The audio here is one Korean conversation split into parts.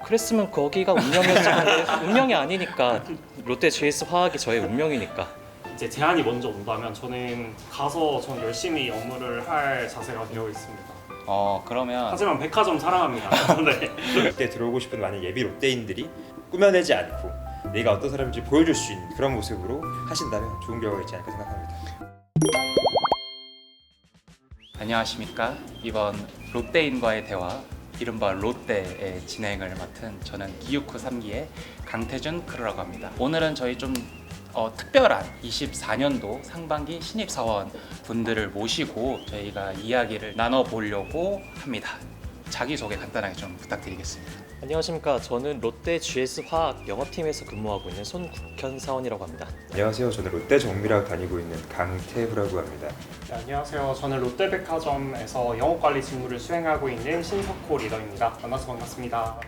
그랬으면 거기가 운명이었을 텐데 운명이 아니니까 롯데 GS 화학이 저의 운명이니까. 이제 제안이 먼저 온다면 저는 가서 전 열심히 업무를 할 자세가 되어 있습니다. 그러면 하지만 백화점 사랑합니다. 네. 롯데 들어오고 싶은 많은 예비 롯데인들이 꾸며내지 않고 내가 어떤 사람인지 보여줄 수 있는 그런 모습으로 하신다면 좋은 결과가 있지 않을까 생각합니다. 안녕하십니까. 이번 롯데인과의 대화 이른바 롯데의 진행을 맡은 저는 기유쿠 3기의 강태준 크루라고 합니다. 오늘은 저희 좀 특별한 24년도 상반기 신입사원 분들을 모시고 저희가 이야기를 나눠보려고 합니다. 자기소개 간단하게 좀 부탁드리겠습니다. 안녕하십니까. 저는 롯데 GS 화학 영업팀에서 근무하고 있는 손국현 사원이라고 합니다. 안녕하세요. 저는 롯데 정밀학 다니고 있는 강태후라고 합니다. 네, 안녕하세요. 저는 롯데백화점에서 영업관리 직무를 수행하고 있는 신석호 리더입니다. 만나서 반갑습니다.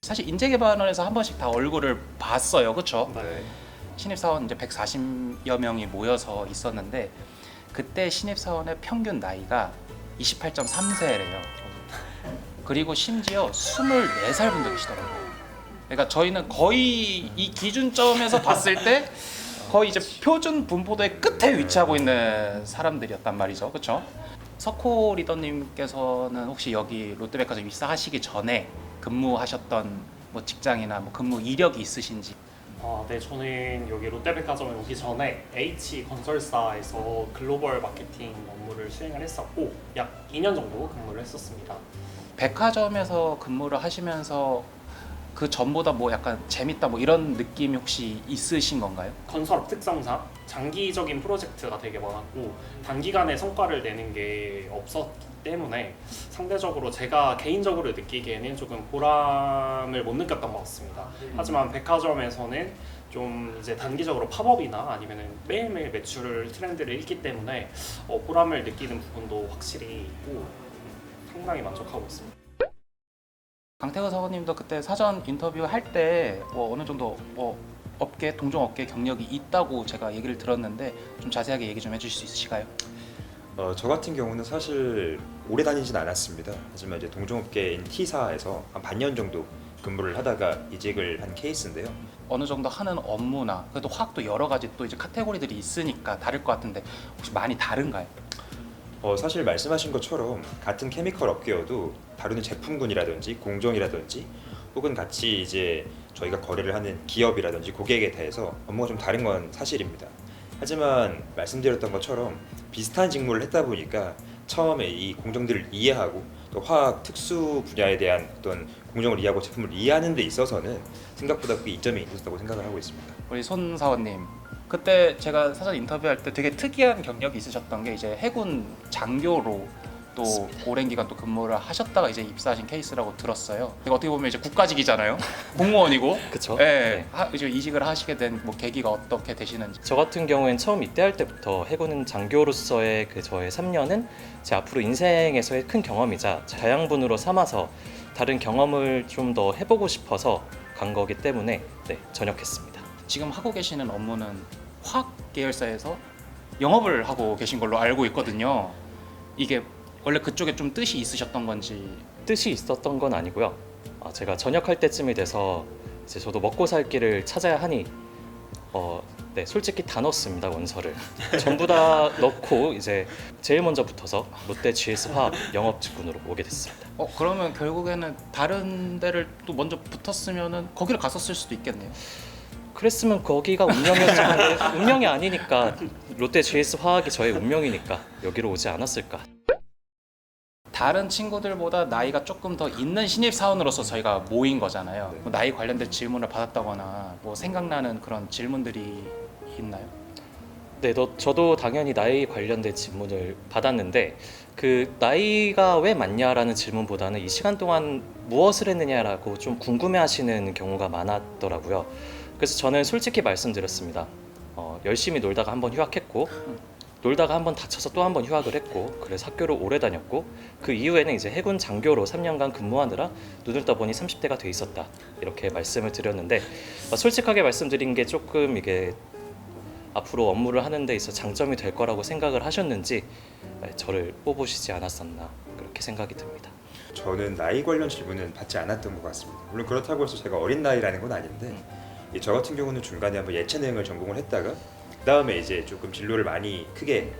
사실 인재개발원에서 한 번씩 다 얼굴을 봤어요. 그렇죠? 네. 신입사원 이제 140여 명이 모여서 있었는데 그때 신입사원의 평균 나이가 28.3세래요. 그리고 심지어 24살 분도 계시더라고요. 그러니까 저희는 거의 이 기준점에서 봤을 때 거의 이제 표준 분포도의 끝에 위치하고 있는 사람들이었단 말이죠. 그렇죠? 석호 리더님께서는 혹시 여기 롯데백화점 입사하시기 전에 근무하셨던 뭐 직장이나 뭐 근무 이력이 있으신지? 네, 저는 여기 롯데백화점에 오기 전에 H건설사에서 글로벌 마케팅 업무를 수행을 했었고 약 2년 정도 근무를 했었습니다. 백화점에서 근무를 하시면서 그 전보다 뭐 약간 재밌다 뭐 이런 느낌이 혹시 있으신 건가요? 건설업 특성상 장기적인 프로젝트가 되게 많았고 단기간에 성과를 내는 게 없었기 때문에 상대적으로 제가 개인적으로 느끼기에는 조금 보람을 못 느꼈던 것 같습니다. 하지만 백화점에서는 좀 이제 단기적으로 팝업이나 아니면 매일매일 매출 트렌드를 읽기 때문에 보람을 느끼는 부분도 확실히 있고 상당히 만족하고 있습니다. 강태호 사원님도 그때 사전 인터뷰 할 때 어느 정도 업계 동종 업계 경력이 있다고 제가 얘기를 들었는데 좀 자세하게 얘기 좀 해주실 수 있으실까요? 저 같은 경우는 사실 오래 다니진 않았습니다. 하지만 이제 동종업계인 T사에서 한 반년 정도 근무를 하다가 이직을 한 케이스인데요. 어느 정도 하는 업무나 그래도 화학도 여러 가지 또 이제 카테고리들이 있으니까 다를 것 같은데 혹시 많이 다른가요? 사실 말씀하신 것처럼 같은 케미컬 업계여도 다루는 제품군이라든지 공정이라든지 혹은 같이 이제 저희가 거래를 하는 기업이라든지 고객에 대해서 업무가 좀 다른 건 사실입니다. 하지만 말씀드렸던 것처럼 비슷한 직무를 했다 보니까 처음에 이 공정들을 이해하고 또 화학 특수 분야에 대한 어떤 공정을 이해하고 제품을 이해하는 데 있어서는 생각보다 그 이점이 있었다고 생각을 하고 있습니다. 우리 손 사원님 그때 제가 사전 인터뷰할 때 되게 특이한 경력이 있으셨던 게 이제 해군 장교로 또 오랜 기간 또 근무를 하셨다가 이제 입사하신 케이스라고 들었어요. 이거 어떻게 보면 이제 국가직이잖아요. 공무원이고. 그쵸? 네. 이제 이직을 하시게 된 뭐 계기가 어떻게 되시는지. 저 같은 경우엔 처음 입대할 때부터 해군 장교로서의 그 저의 3년은 제 앞으로 인생에서의 큰 경험이자 자양분으로 삼아서 다른 경험을 좀 더 해보고 싶어서 간 거기 때문에 전역했습니다. 지금 하고 계시는 업무는 화학 계열사에서 영업을 하고 계신 걸로 알고 있거든요. 이게 원래 그쪽에 좀 뜻이 있으셨던 건지. 뜻이 있었던 건 아니고요. 제가 전역할 때쯤이 돼서 이제 저도 먹고 살 길을 찾아야 하니 솔직히 다 넣었습니다. 원서를 전부 다 넣고 이제 제일 먼저 붙어서 롯데 GS 화학 영업 직군으로 오게 됐습니다. 그러면 결국에는 다른 데를 또 먼저 붙었으면은 거기를 갔었을 수도 있겠네요. 그랬으면 거기가 운명이었을 텐데 운명이 아니니까 롯데 GS 화학이 저의 운명이니까 여기로 오지 않았을까. 다른 친구들보다 나이가 조금 더 있는 신입사원으로서 저희가 모인 거잖아요. 네. 뭐 나이 관련된 질문을 받았다거나 뭐 생각나는 그런 질문들이 있나요? 네, 저도 당연히 나이 관련된 질문을 받았는데 그 나이가 왜 많냐라는 질문보다는 이 시간 동안 무엇을 했느냐라고 좀 궁금해하시는 경우가 많았더라고요. 그래서 저는 솔직히 말씀드렸습니다. 열심히 놀다가 한번 휴학했고 놀다가 한번 다쳐서 또 한번 휴학을 했고 그래서 학교를 오래 다녔고 그 이후에는 이제 해군 장교로 3년간 근무하느라 눈을 떠보니 30대가 돼 있었다 이렇게 말씀을 드렸는데 솔직하게 말씀드린 게 조금 이게 앞으로 업무를 하는 데 있어 장점이 될 거라고 생각을 하셨는지 저를 뽑으시지 않았었나 그렇게 생각이 듭니다. 저는 나이 관련 질문은 받지 않았던 것 같습니다. 물론 그렇다고 해서 제가 어린 나이라는 건 아닌데 저 같은 경우는 중간에 한번 예체능을 전공을 했다가 그 다음에 이제 조금 진로를 많이 크게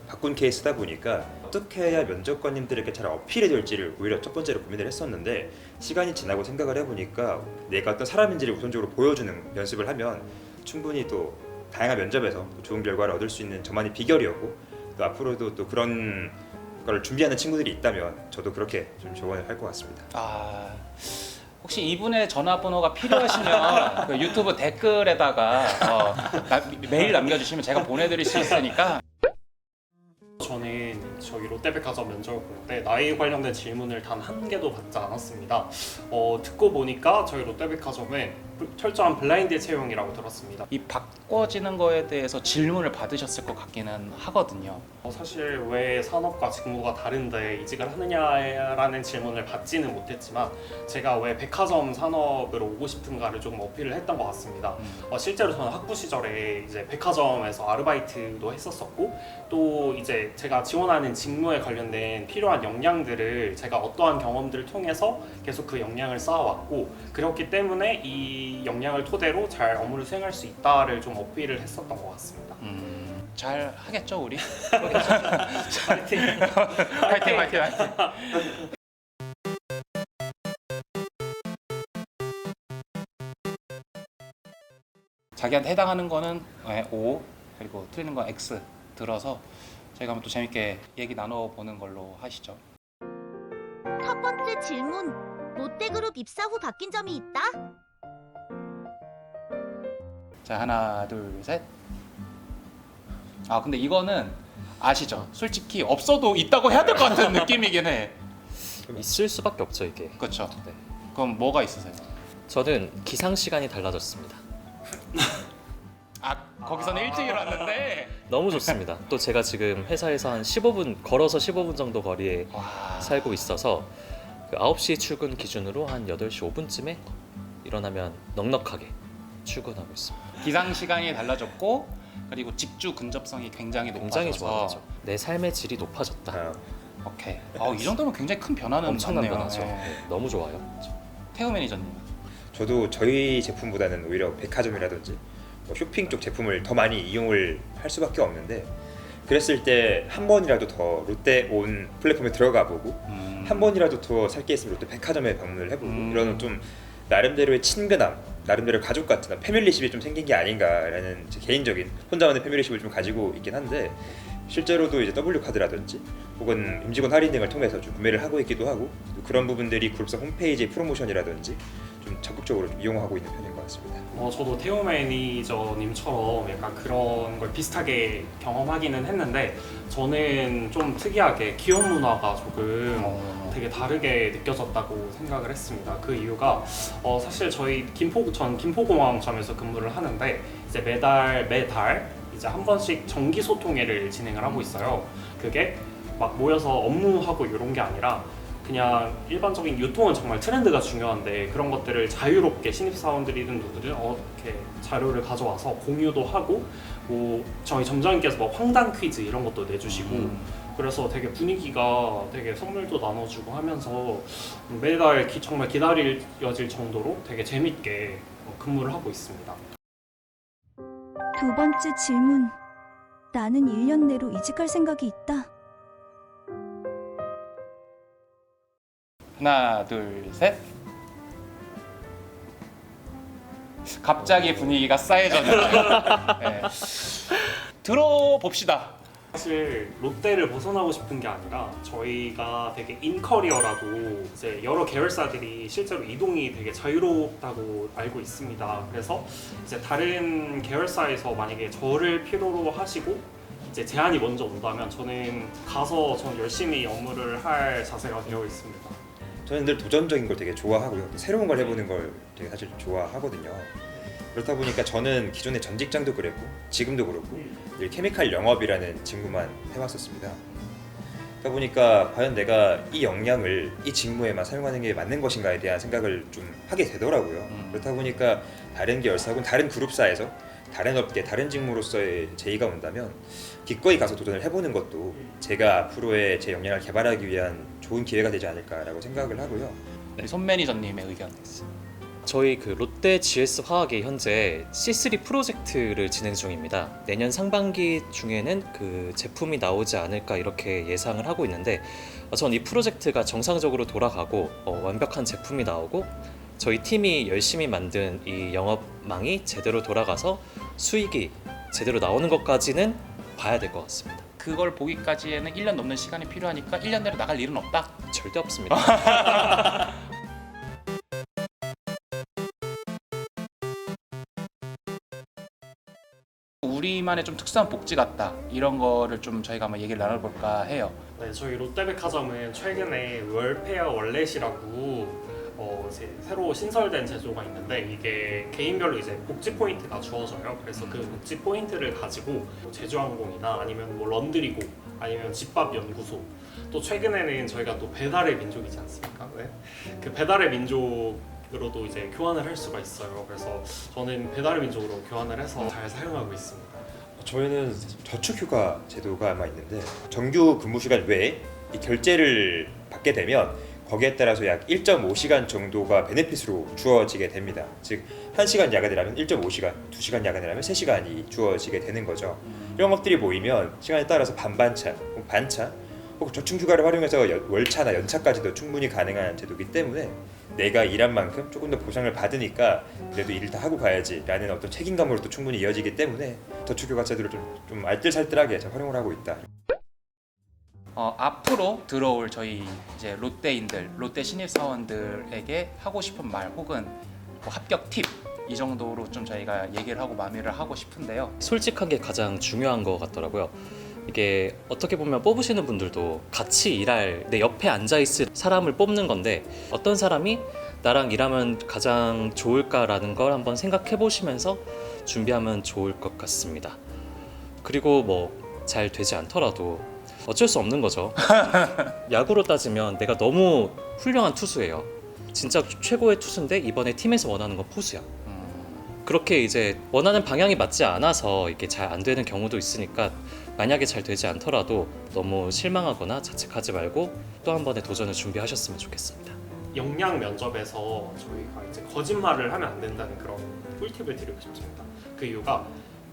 바꾼 케이스다 보니까 어떻게 해야 면접관님들에게 잘 어필이 될지를 오히려 첫 번째로 고민을 했었는데 시간이 지나고 생각을 해보니까 내가 어떤 사람인지를 우선적으로 보여주는 연습을 하면 충분히 또 다양한 면접에서 또 좋은 결과를 얻을 수 있는 저만의 비결이었고 또 앞으로도 또 그런 걸 준비하는 친구들이 있다면 저도 그렇게 좀 조언을 할 것 같습니다. 아, 혹시 이분의 전화번호가 필요하시면 그 유튜브 댓글에다가 메일 남겨주시면 제가 보내드릴 수 있으니까. 저는 저희 롯데백화점 면접을 볼 때 나이 관련된 질문을 단 한 개도 받지 않았습니다. 듣고 보니까 저희 롯데백화점은 철저한 블라인드 채용이라고 들었습니다. 이 바꿔지는 거에 대해서 질문을 받으셨을 것 같기는 하거든요. 사실 왜 산업과 직무가 다른데 이직을 하느냐라는 질문을 받지는 못했지만 제가 왜 백화점 산업으로 오고 싶은가를 조금 어필을 했던 것 같습니다. 실제로 저는 학부 시절에 이제 백화점에서 아르바이트도 했었었고 또 이제 제가 지원하는 직무에 관련된 필요한 역량들을 제가 어떠한 경험들을 통해서 계속 그 역량을 쌓아왔고 그렇기 때문에 이 역량을 토대로 잘 업무를 수행할 수 있다를 좀 어필을 했었던 것 같습니다. 잘 하겠죠 우리? 파이팅! 화이팅 화이팅 화이팅. 자기한테 해당하는 거는 O 그리고 틀리는 건 X 들어서 저희가 한번 또 재밌게 얘기 나눠보는 걸로 하시죠. 첫 번째 질문. 롯데그룹 입사 후 바뀐 점이 있다? 자 하나 둘 셋. 아 근데 이거는 아시죠? 솔직히 없어도 있다고 해야 될 것 같은 느낌이긴 해. 있을 수밖에 없죠 이게. 그렇죠. 네. 그럼 뭐가 있으세요? 저는 기상 시간이 달라졌습니다. 아 거기서는 일찍 일어났는데. 너무 좋습니다. 또 제가 지금 회사에서 한 15분 걸어서 15분 정도 거리에 와. 살고 있어서 그 9시 출근 기준으로 한 8시 5분쯤에 일어나면 넉넉하게 출근하고 있습니다. 기상 시간이 달라졌고 그리고 직주 근접성이 굉장히 높아져서 굉장히 좋아졌죠. 내 삶의 질이 높아졌다. 아, 오케이. 이 정도면 굉장히 큰 변화는 엄청난 맞네요. 변화죠. 예. 네, 너무 좋아요. 태우 매니저님. 저도 저희 제품보다는 오히려 백화점이라든지 뭐 쇼핑 쪽 제품을 더 많이 이용을 할 수밖에 없는데 그랬을 때 한 번이라도 더 롯데 온 플랫폼에 들어가 보고 한 번이라도 더 살 게 있으면 롯데 백화점에 방문을 해보고 이런 좀 나름대로의 친근함, 나름대로 가족 같은 패밀리십이 좀 생긴 게 아닌가라는 제 개인적인 혼자만의 패밀리십을 좀 가지고 있긴 한데 실제로도 이제 W카드라든지 혹은 임직원 할인 등을 통해서 좀 구매를 하고 있기도 하고 또 그런 부분들이 그룹사 홈페이지 프로모션이라든지 좀 적극적으로 좀 이용하고 있는 편인 것 같습니다. 저도 태우 매니저님처럼 약간 그런 걸 비슷하게 경험하기는 했는데 저는 좀 특이하게 기업 문화가 조금 되게 다르게 느껴졌다고 생각을 했습니다. 그 이유가 사실 저희 전 김포공항점에서 근무를 하는데 이제 매달 이제 한 번씩 정기 소통회를 진행을 하고 있어요. 그게 막 모여서 업무하고 이런 게 아니라 그냥 일반적인 유통은 정말 트렌드가 중요한데 그런 것들을 자유롭게 신입사원들이든 누구든 이렇게 자료를 가져와서 공유도 하고 뭐 저희 점장님께서 뭐 황당 퀴즈 이런 것도 내주시고 그래서 되게 분위기가 되게 선물도 나눠주고 하면서 매달 정말 기다려질 정도로 되게 재밌게 근무를 하고 있습니다. 두 번째 질문. 나는 1년 내로 이직할 생각이 있다. 하나 둘 셋. 갑자기 분위기가 싸해졌네요. 네. 들어봅시다. 사실 롯데를 벗어나고 싶은 게 아니라 저희가 되게 인커리어라고 이제 여러 계열사들이 실제로 이동이 되게 자유롭다고 알고 있습니다. 그래서 이제 다른 계열사에서 만약에 저를 필요로 하시고 이제 제안이 먼저 온다면 저는 가서 열심히 업무를 할 자세가 되어 있습니다. 저는 늘 도전적인 걸 되게 좋아하고요. 새로운 걸 해보는 걸 되게 사실 좋아하거든요. 그렇다 보니까 저는 기존의 전 직장도 그랬고 지금도 그렇고 늘 케미칼 영업이라는 직무만 해왔었습니다. 그러다 보니까 과연 내가 이 역량을 이 직무에만 사용하는 게 맞는 것인가에 대한 생각을 좀 하게 되더라고요. 그렇다 보니까 다른 계열사 혹은 다른 그룹사에서 다른 업계, 다른 직무로서의 제의가 온다면 기꺼이 가서 도전을 해보는 것도 제가 앞으로의 제 역량을 개발하기 위한 좋은 기회가 되지 않을까라고 생각을 하고요. 우리 손 매니저님의 의견. 저희 그 롯데 GS 화학이 현재 C3 프로젝트를 진행 중입니다. 내년 상반기 중에는 그 제품이 나오지 않을까 이렇게 예상을 하고 있는데, 전 이 프로젝트가 정상적으로 돌아가고 완벽한 제품이 나오고 저희 팀이 열심히 만든 이 영업망이 제대로 돌아가서 수익이 제대로 나오는 것까지는 봐야 될 것 같습니다. 그걸 보기까지에는 1년 넘는 시간이 필요하니까 1년 내로 나갈 일은 없다. 절대 없습니다. 우리만의 좀 특수한 복지 같다. 이런 거를 좀 저희가 한번 얘기를 나눠볼까 해요. 네, 저희 롯데백화점은 최근에 월페어 월렛이라고 이제 새로 신설된 제도가 있는데, 이게 개인별로 이제 복지 포인트가 주어져요. 그래서 그 복지 포인트를 가지고 뭐 제주항공이나 아니면 뭐 런드리고 아니면 집밥 연구소, 또 최근에는 저희가 또 배달의 민족이지 않습니까? 네. 그 배달의 민족으로도 이제 교환을 할 수가 있어요. 그래서 저는 배달의 민족으로 교환을 해서 잘 사용하고 있습니다. 저희는 저축휴가 제도가 아마 있는데, 정규 근무 시간 외에 이 결제를 받게 되면 거기에 따라서 약 1.5시간 정도가 베네핏으로 주어지게 됩니다. 즉 1시간 야근이라면 1.5시간, 2시간 야근이라면 3시간이 주어지게 되는 거죠. 이런 것들이 모이면 시간에 따라서 반반차, 반차, 혹은 저축휴가를 활용해서 월차나 연차까지도 충분히 가능한 제도이기 때문에 내가 일한 만큼 조금 더 보상을 받으니까 그래도 일을 다 하고 가야지라는 어떤 책임감으로 또 충분히 이어지기 때문에 저축휴가 제도를 좀 알뜰살뜰하게 잘 활용을 하고 있다. 앞으로 들어올 저희 이제 롯데인들, 롯데 신입 사원들에게 하고 싶은 말 혹은 뭐 합격 팁, 이 정도로 좀 저희가 얘기를 하고 마무리를 하고 싶은데요. 솔직한 게 가장 중요한 것 같더라고요. 이게 어떻게 보면 뽑으시는 분들도 같이 일할, 내 옆에 앉아있을 사람을 뽑는 건데, 어떤 사람이 나랑 일하면 가장 좋을까라는 걸 한번 생각해 보시면서 준비하면 좋을 것 같습니다. 그리고 뭐 잘 되지 않더라도 어쩔 수 없는 거죠. 야구로 따지면 내가 너무 훌륭한 투수예요. 진짜 최고의 투수인데 이번에 팀에서 원하는 건 포수야. 그렇게 이제 원하는 방향이 맞지 않아서 이게 잘 안 되는 경우도 있으니까, 만약에 잘 되지 않더라도 너무 실망하거나 자책하지 말고 또 한 번의 도전을 준비하셨으면 좋겠습니다. 역량 면접에서 저희가 이제 거짓말을 하면 안 된다는 그런 꿀팁을 드리고 싶습니다. 그 이유가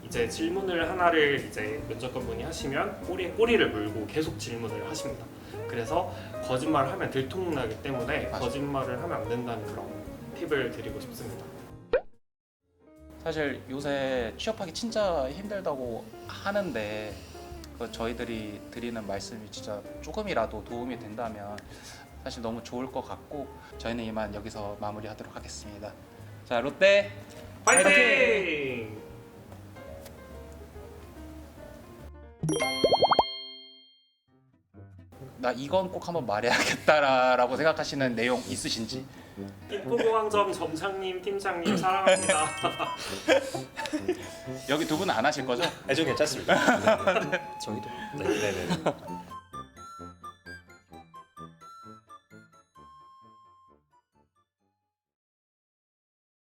이제 질문을 하나를 이제 면접관분이 하시면 꼬리에 꼬리를 물고 계속 질문을 하십니다. 그래서 거짓말을 하면 들통나기 때문에 맞아. 거짓말을 하면 안 된다는 그런 팁을 드리고 싶습니다. 사실 요새 취업하기 진짜 힘들다고 하는데, 저희들이 드리는 말씀이 진짜 조금이라도 도움이 된다면 사실 너무 좋을 것 같고, 저희는 이만 여기서 마무리하도록 하겠습니다. 자, 롯데 파이팅! 나 이건 꼭 한번 말해야겠다라고 생각하시는 내용 있으신지? 인포공항점 점장님, 팀장님 사랑합니다. 여기 두 분은 안 하실 거죠? 좀 괜찮습니다. 저희도 네네네.